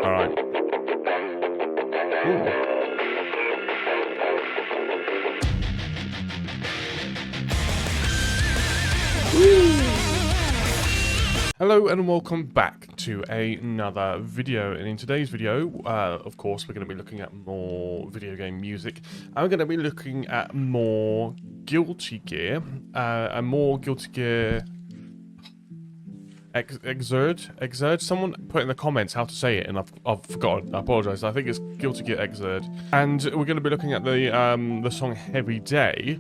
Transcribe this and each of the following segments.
All right. Ooh. Hello and welcome back to another video, and in today's video, of course, we're going to be looking at more video game music. I'm going to be looking at more Guilty Gear, and more Guilty Gear XRD. Someone put in the comments how to say it, and I've forgotten. I apologize. I think it's Guilty Gear XRD, and we're going to be looking at the song Heavy Day,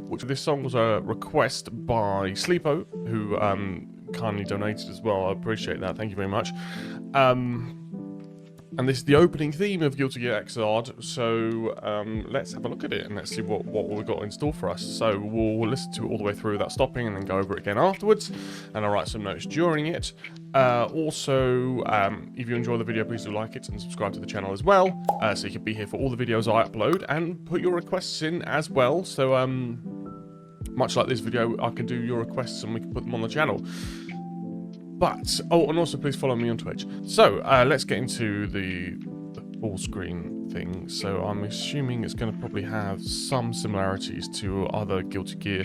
which this song was a request by Sleepo, who kindly donated as well. I appreciate that. Thank you very much. And this is the opening theme of Guilty Gear XRD, so let's have a look at it and let's see what we've got in store for us. So we'll listen to it all the way through without stopping and then go over it again afterwards, and I'll write some notes during it. Also, if you enjoy the video, please do like it and subscribe to the channel as well, so you can be here for all the videos I upload, and put your requests in as well. So much like this video, I can do your requests and we can put them on the channel. But, oh, and also please follow me on Twitch. So, let's get into the full screen thing. So, I'm assuming it's going to probably have some similarities to other Guilty Gear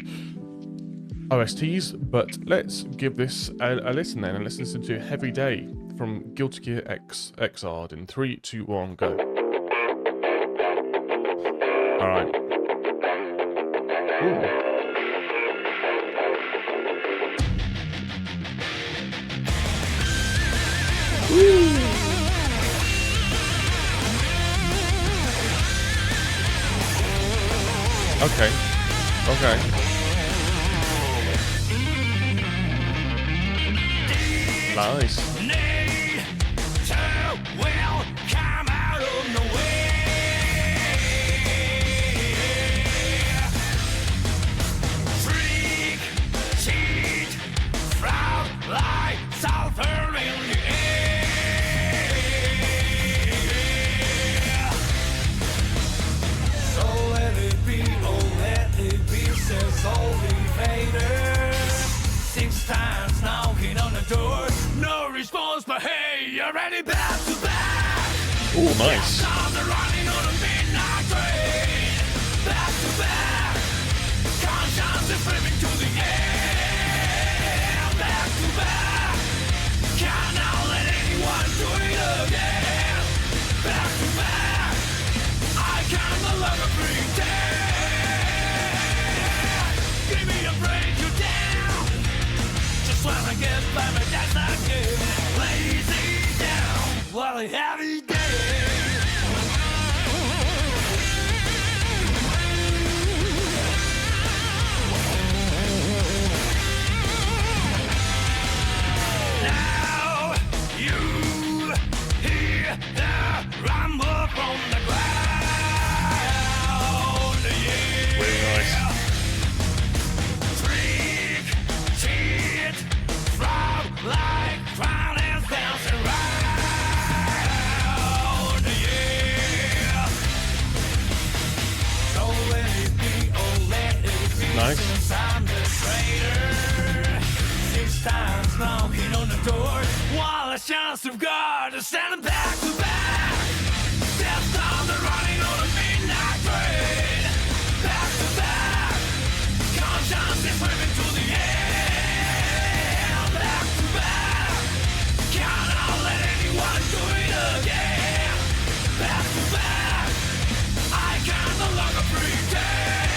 OSTs, but let's give this a listen then, and let's listen to Heavy Day from Guilty Gear XRD in 3, 2, 1, go. Alright. Ooh. Okay. Okay. Nice. Times knocking on the door, no response, but hey, you're ready back to back. Oh, nice. Running on a midnight train, back to back. Conscience is flipping to the air, back to back. Can't now let anyone do it again, back to back. I can no longer pretend. Give me a break, you down. When I get by my dad's not good, lazy down, what a heavy day. Now you hear the rumble from the ground, yeah. Really nice. Like clowns bouncing round, yeah. So let it be, oh let it be. Nice. Since I'm the traitor, 6 times knocking on the door. While a chance of God is standing back to back. Death down the running on a midnight train. Back to back. Conscience is swimming to the air. Do it again, back to back. I can no longer pretend.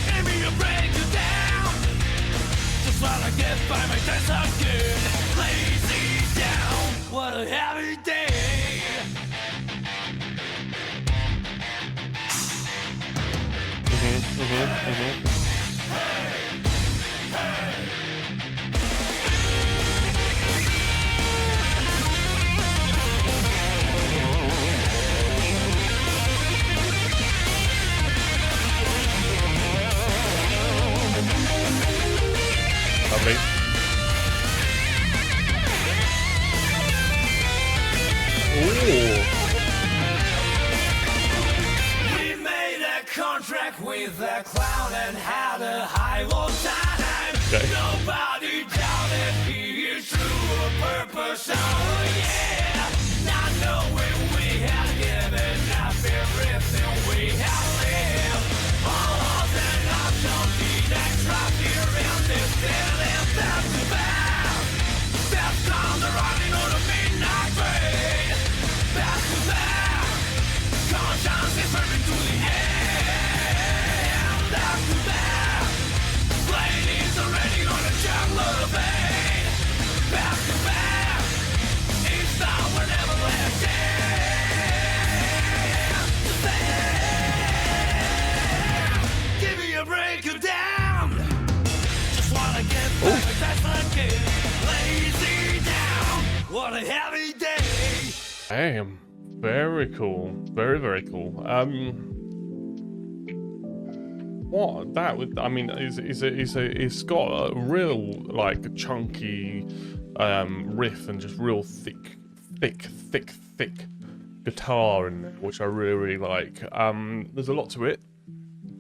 Give me a break, you down. Just while I get by my days again, lazy down. What a heavy day. Lovely. Ooh. We made a contract with the clown and had a high old time. Okay. Nobody doubted he is true purpose. Oh yeah. Damn. Very cool. Very, very cool. What that would, I mean, it's got a real, like, chunky riff and just real thick guitar in there, which I really, really like. There's a lot to it.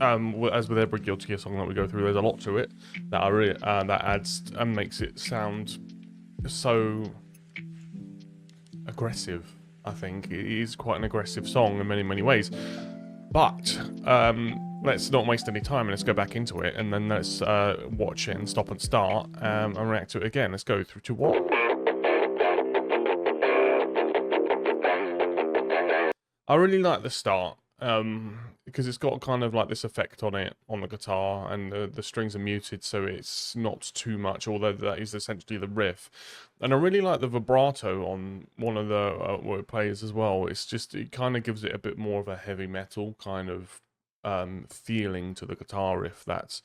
As with every Guilty Gear song that we go through, there's a lot to it that I really that adds and makes it sound so aggressive. I think it is quite an aggressive song in many, many ways. But let's not waste any time and let's go back into it, and then let's watch it and stop and start and react to it again. Let's go through to what. I really like the start. Because it's got kind of like this effect on it, on the guitar, and the strings are muted, so it's not too much, although that is essentially the riff. And I really like the vibrato on one of the where it plays as well. It's just, it kind of gives it a bit more of a heavy metal kind of feeling to the guitar riff that's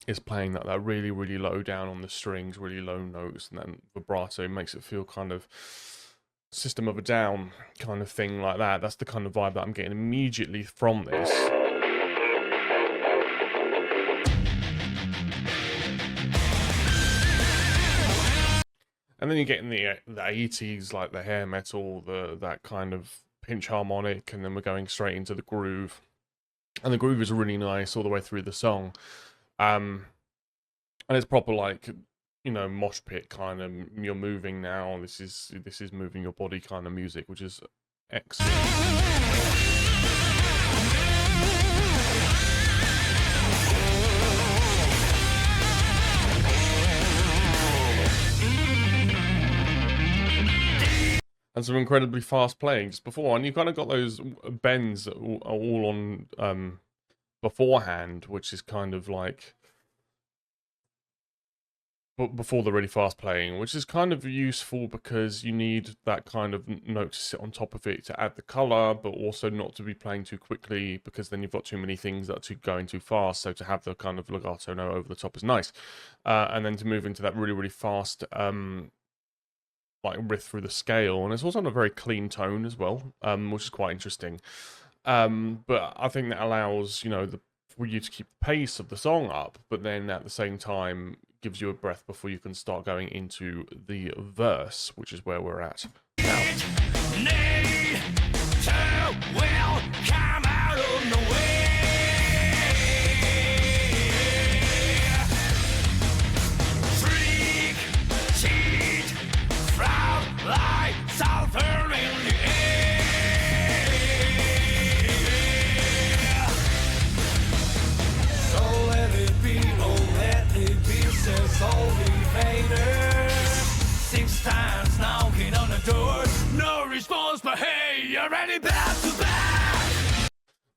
is playing that really, really low down on the strings, really low notes, and then vibrato makes it feel kind of System of a Down kind of thing like that. That's the kind of vibe that I'm getting immediately from this. And then you're getting the 80s, like the hair metal, that kind of pinch harmonic, and then we're going straight into the groove. And the groove is really nice all the way through the song. And it's proper, like, you know, mosh pit kind of, you're moving now, this is moving your body kind of music, which is excellent. And some incredibly fast playing just before, and you kind of got those bends all on beforehand, which is kind of like before the really fast playing, which is kind of useful because you need that kind of note to sit on top of it to add the color, but also not to be playing too quickly, because then you've got too many things that are going too fast. So to have the kind of legato note over the top is nice, and then to move into that really, really fast like riff through the scale, and it's also on a very clean tone as well, which is quite interesting. But I think that allows, you know, for you to keep the pace of the song up, but then at the same time gives you a breath before you can start going into the verse, which is where we're at now.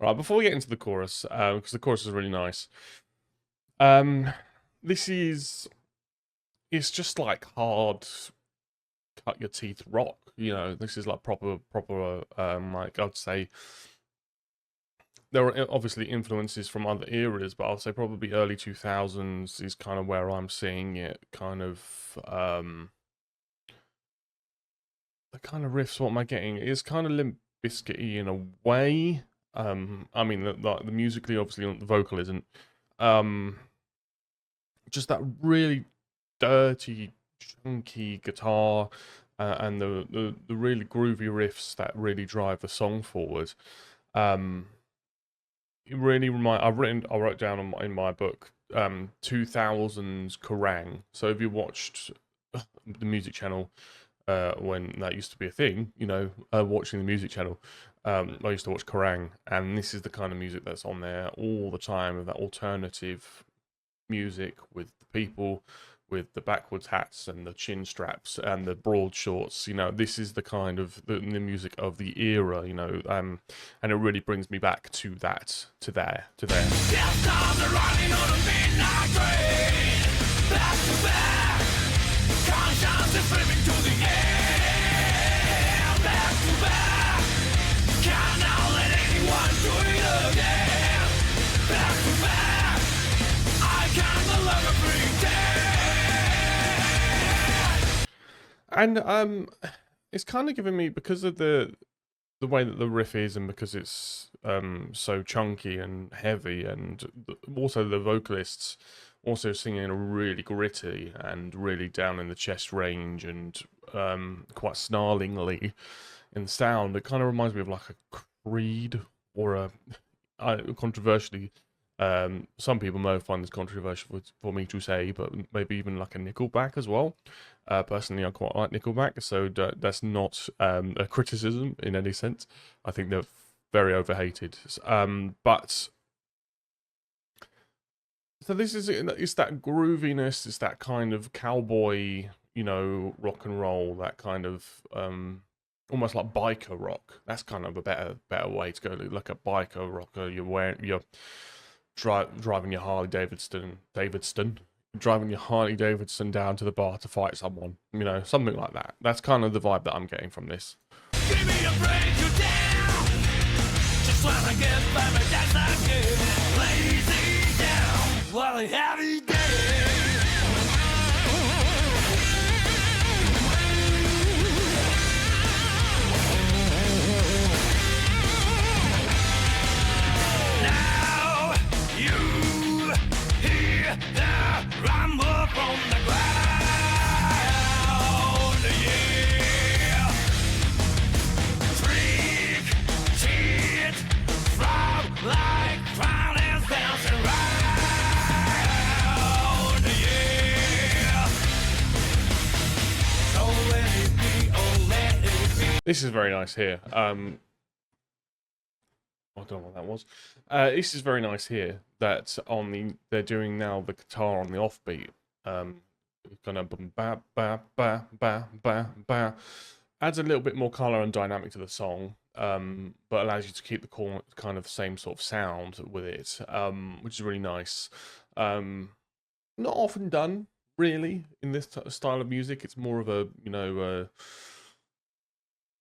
Right, before we get into the chorus, because the chorus is really nice, it's just like hard, cut your teeth rock, you know. This is like proper, like, I'd say, there are obviously influences from other eras, but I'll say probably early 2000s is kind of where I'm seeing it, kind of, the kind of riffs, what am I getting? It's kind of Limp Bizkit-y in a way. I mean, the musically, obviously, the vocal isn't. Just that really dirty, chunky guitar, and the really groovy riffs that really drive the song forward. It really I wrote down in my book 2000s Kerrang. So if you watched the music channel when that used to be a thing, you know, watching the music channel, I used to watch Kerrang, and this is the kind of music that's on there all the time, with that alternative music with the people with the backwards hats and the chin straps and the broad shorts. You know, this is the kind of the music of the era, you know, and it really brings me back to that, to there. And it's kind of giving me, because of the way that the riff is, and because it's so chunky and heavy, and also the vocalists also singing a really gritty and really down in the chest range, and quite snarlingly in sound. It kind of reminds me of like a Creed, or a controversially, some people may find this controversial for me to say, but maybe even like a Nickelback as well. Personally, I quite like Nickelback, so that's not a criticism in any sense. I think they're very overhated. But so this is, it's that grooviness, it's that kind of cowboy, rock and roll, that kind of almost like biker rock. That's kind of a better way to go. Like a biker rocker, you're driving your Harley Davidson, driving your Harley Davidson down to the bar to fight someone, something like that. That's kind of the vibe that I'm getting from this. Give me a break, you down. Just wanna get by, but that's not good. Lazy down, what a heavy day. Now you hear the rumble from the ground, yeah. Freak, cheat, frog like clown bouncing round, yeah. So let it be, oh let it be. This is very nice here. I don't know what that was. This is very nice here. That they're doing now the guitar on the offbeat. Kind of ba ba ba ba ba ba. Adds a little bit more color and dynamic to the song, but allows you to keep the kind of same sort of sound with it, which is really nice. Not often done, really, in this style of music. It's more of a,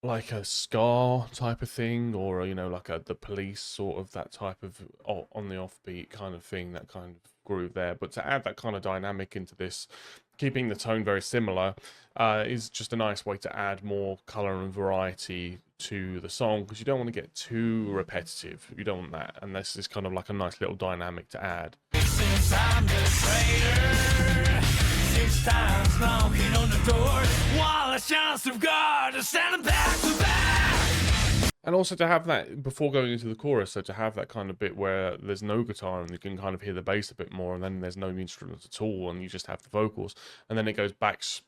like a ska type of thing, or like the Police sort of, that type of on the offbeat kind of thing, that kind of groove there. But to add that kind of dynamic into this, keeping the tone very similar, is just a nice way to add more color and variety to the song, because you don't want to get too repetitive. You don't want that, and this is kind of like a nice little dynamic to add. Since I'm the traitor, 6 times knocking on the door, while a chance of God to send them back to back. And also to have that before going into the chorus, so to have that kind of bit where there's no guitar and you can kind of hear the bass a bit more, and then there's no instruments at all, and you just have the vocals, and then it goes back to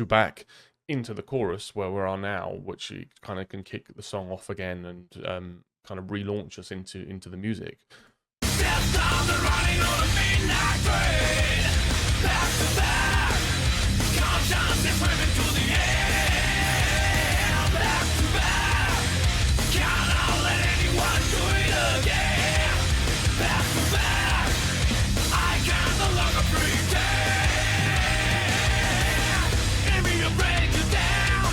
back into the chorus where we are now, which you kind of can kick the song off again and kind of relaunch us into the music. Steps on the running on a midnight train, back to back, conscience is swimming to the air, back to back, cannot let anyone do it again, back to back, I can no longer pretend, give me a break, you down,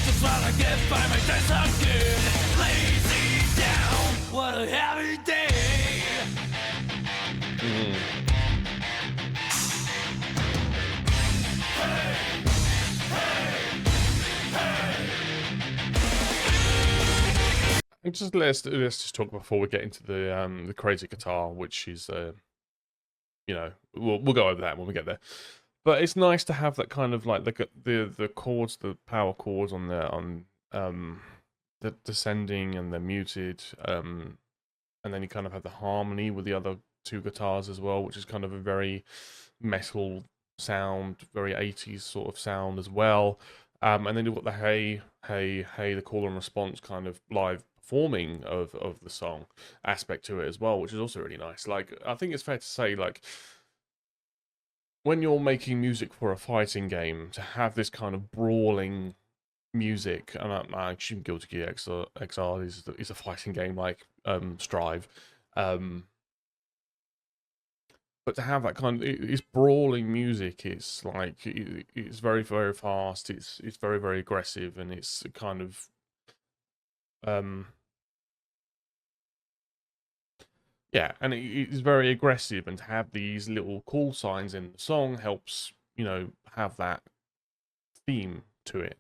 just wanna get by my days again, lazy down, what a heavy day. And just let's just talk before we get into the crazy guitar, which is we'll go over that when we get there. But it's nice to have that kind of like the chords, the power chords on the descending and the muted, and then you kind of have the harmony with the other two guitars as well, which is kind of a very metal sound, very 80s sort of sound as well. And then you've got the hey, the call and response kind of live performing of the song aspect to it as well, which is also really nice. Like, I think it's fair to say, like, when you're making music for a fighting game, to have this kind of brawling music, and I assume Guilty Gear XR is a fighting game like Strive, but to have that kind of, it's brawling music. It's like it's very, very fast. It's very, very aggressive, and it's kind of yeah, and it's very aggressive. And to have these little call signs in the song helps, have that theme to it.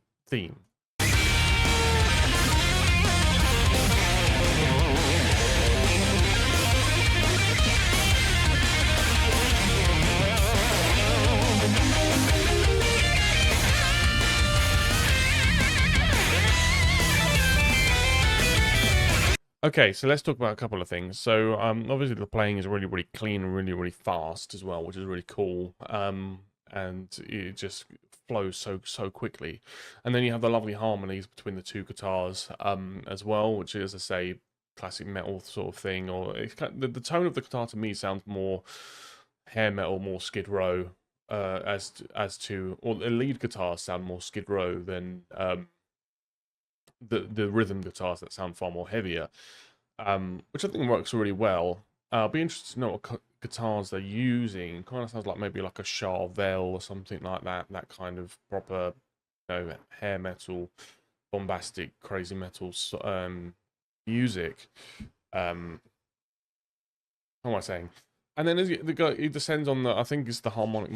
Okay, so let's talk about a couple of things. So, obviously the playing is really, really clean and really, really fast as well, which is really cool. And it just flows so quickly. And then you have the lovely harmonies between the two guitars, as well, which is, as I say, classic metal sort of thing. Or it's the tone of the guitar to me sounds more hair metal, more Skid Row, or the lead guitars sound more Skid Row than the rhythm guitars that sound far more heavier, which I think works really well. I'll be interested to know what guitars they're using. Kind of sounds like maybe like a Charvel or something like that. That kind of proper, hair metal, bombastic, crazy metal music. How am I saying? And then as the guy, it descends on the, I think it's the harmonic.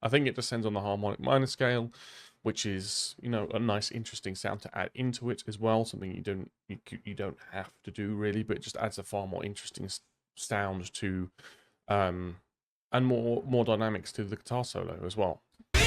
I think it descends on the harmonic minor scale, which is, a nice, interesting sound to add into it as well. Something you don't have to do really, but it just adds a far more interesting sound to, and more dynamics to the guitar solo as well. We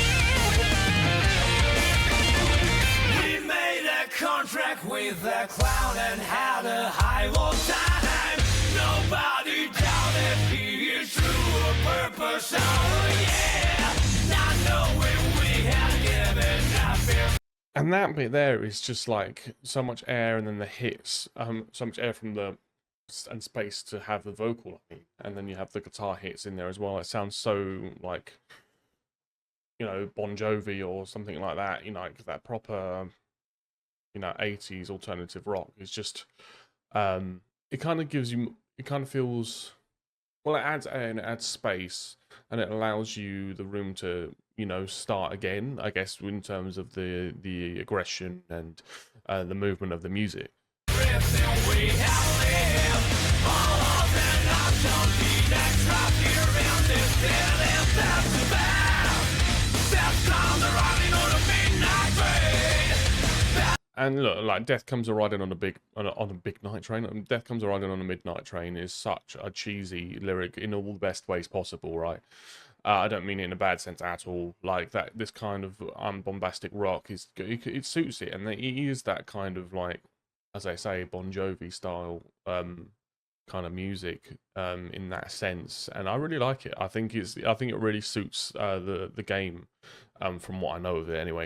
made a contract with a clown and had a high old time. Nobody doubted he is true of purpose. Oh yeah, not knowing we had given up fear. And that bit there is just like so much air, and then the hits, so much air from the and space to have the vocal, and then you have the guitar hits in there as well. It sounds so like, Bon Jovi or something like that. Like that proper, 80s alternative rock. It's just, it kind of gives you, it kind of feels, well, it adds air and it adds space, and it allows you the room to, start again, I guess, in terms of the aggression and the movement of the music. And look, like Death Comes a Riding on a big night train. Death Comes a Riding on a midnight train is such a cheesy lyric in all the best ways possible, right? I don't mean it in a bad sense at all. Like that, this kind of bombastic rock it suits it, and it is that kind of like, as I say, Bon Jovi style kind of music in that sense, and I really like it. I think it really suits the game, from what I know of it anyway.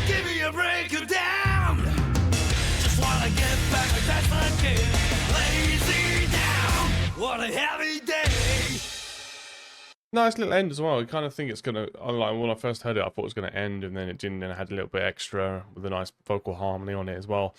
Give me a break of down. Just wanna get back to that fucking lazy down. What a heavy day. Nice little end as well. I kind of think it's gonna, like when I first heard it, I thought it was gonna end, and then it didn't, and it had a little bit extra with a nice vocal harmony on it as well.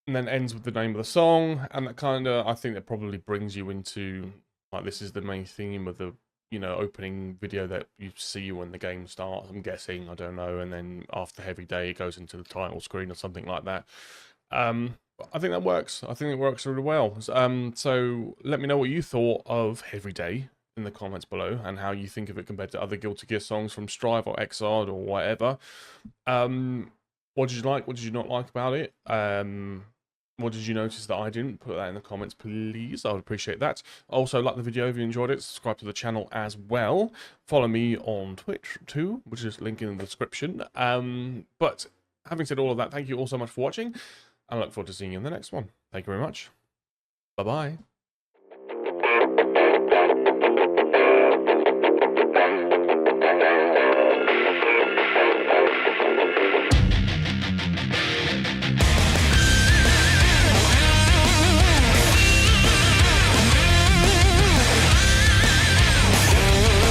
And then ends with the name of the song, and that kind of, I think that probably brings you into, like, this is the main theme of the, opening video that you see when the game starts, I'm guessing, I don't know, and then after Heavy Day, it goes into the title screen or something like that. I think that works. I think it works really well. So let me know what you thought of Heavy Day in the comments below, and how you think of it compared to other Guilty Gear songs from Strive or XRD or whatever. What did you like? What did you not like about it? What did you notice that I didn't? Put that in the comments, please. I would appreciate that. Also, like the video if you enjoyed it. Subscribe to the channel as well. Follow me on Twitch too, which is linked in the description. But having said all of that, thank you all so much for watching. I look forward to seeing you in the next one. Thank you very much. Bye-bye.